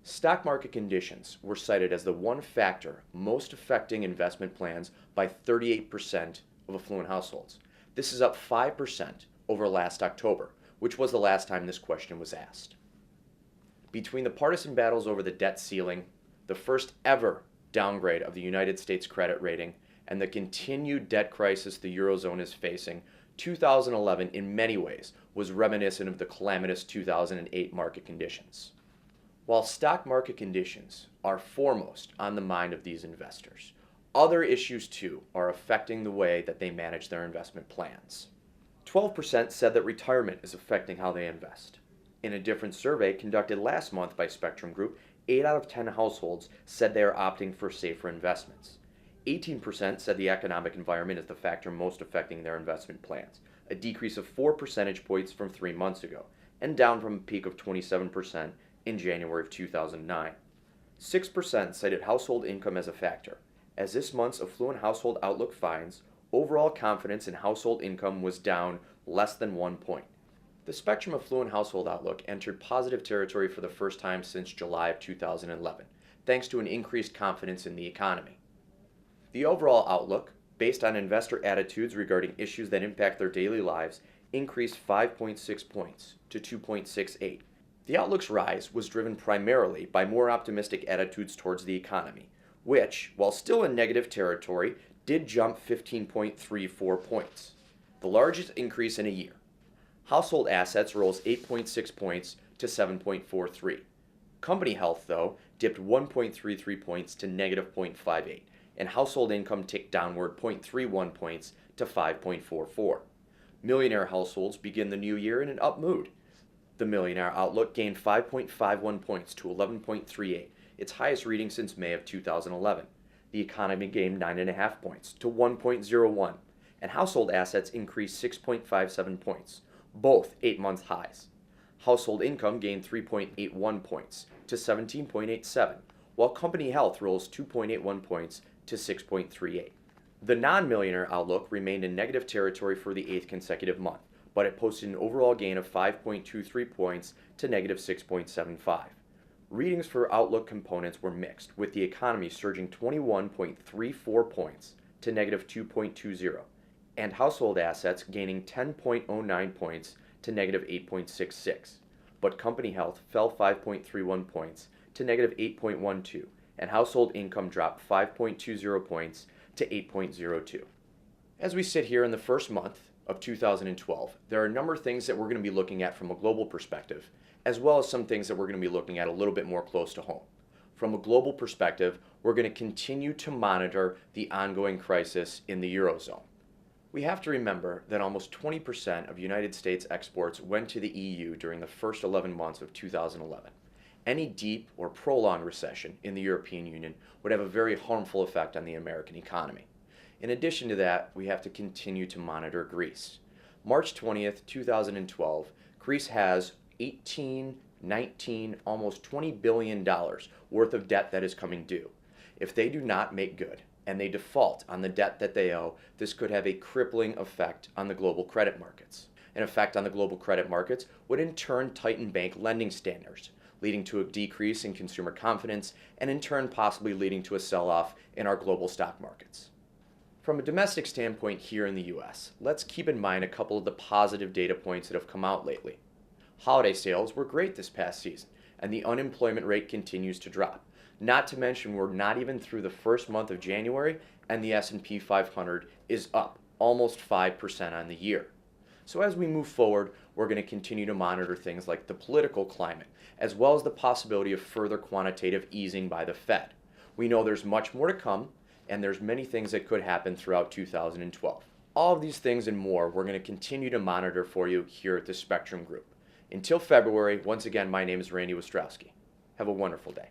Stock market conditions were cited as the one factor most affecting investment plans by 38% of affluent households. This is up 5% over last October, which was the last time this question was asked. Between the partisan battles over the debt ceiling, the first ever downgrade of the United States credit rating, and the continued debt crisis the Eurozone is facing, 2011 in many ways was reminiscent of the calamitous 2008 market conditions. While stock market conditions are foremost on the mind of these investors, other issues too are affecting the way that they manage their investment plans. 12% said that retirement is affecting how they invest. In a different survey conducted last month by Spectrem Group, 8 out of 10 households said they are opting for safer investments. 18% said the economic environment is the factor most affecting their investment plans, a decrease of 4 percentage points from 3 months ago, and down from a peak of 27% in January of 2009. 6% cited household income as a factor. As this month's Affluent Household Outlook finds, overall confidence in household income was down less than 1 point. The Spectrum Affluent Household Outlook entered positive territory for the first time since July of 2011, thanks to an increased confidence in the economy. The overall outlook, based on investor attitudes regarding issues that impact their daily lives, increased 5.6 points to 2.68. The outlook's rise was driven primarily by more optimistic attitudes towards the economy, which, while still in negative territory, did jump 15.34 points, the largest increase in a year. Household assets rose 8.6 points to 7.43. Company health, though, dipped 1.33 points to negative 0.58, and household income ticked downward 0.31 points to 5.44. Millionaire households begin the new year in an up mood. The Millionaire Outlook gained 5.51 points to 11.38, its highest reading since May of 2011. The economy gained 9.5 points to 1.01, and household assets increased 6.57 points, both 8-month highs. Household income gained 3.81 points to 17.87, while company health rose 2.81 points to 6.38. The non-millionaire outlook remained in negative territory for the 8th consecutive month, but it posted an overall gain of 5.23 points to negative 6.75. Readings for outlook components were mixed, with the economy surging 21.34 points to negative 2.20, and household assets gaining 10.09 points to negative 8.66. But company health fell 5.31 points to negative 8.12, and household income dropped 5.20 points to 8.02. As we sit here in the first month of 2012, there are a number of things that we're going to be looking at from a global perspective, as well as some things that we're going to be looking at a little bit more close to home. From a global perspective, we're going to continue to monitor the ongoing crisis in the Eurozone. We have to remember that almost 20% of United States exports went to the EU during the first 11 months of 2011. Any deep or prolonged recession in the European Union would have a very harmful effect on the American economy. In addition to that, we have to continue to monitor Greece. March 20th, 2012, Greece has 18, 19, almost $20 billion worth of debt that is coming due. If they do not make good and they default on the debt that they owe, this could have a crippling effect on the global credit markets. An effect on the global credit markets would in turn tighten bank lending standards, leading to a decrease in consumer confidence and in turn possibly leading to a sell-off in our global stock markets. From a domestic standpoint here in the US, let's keep in mind a couple of the positive data points that have come out lately. Holiday sales were great this past season, and the unemployment rate continues to drop. Not to mention we're not even through the first month of January, and the S&P 500 is up almost 5% on the year. So as we move forward, we're going to continue to monitor things like the political climate, as well as the possibility of further quantitative easing by the Fed. We know there's much more to come, and there's many things that could happen throughout 2012. All of these things and more we're going to continue to monitor for you here at the Spectrum Group. Until February, once again, my name is Randy Ostrowski. Have a wonderful day.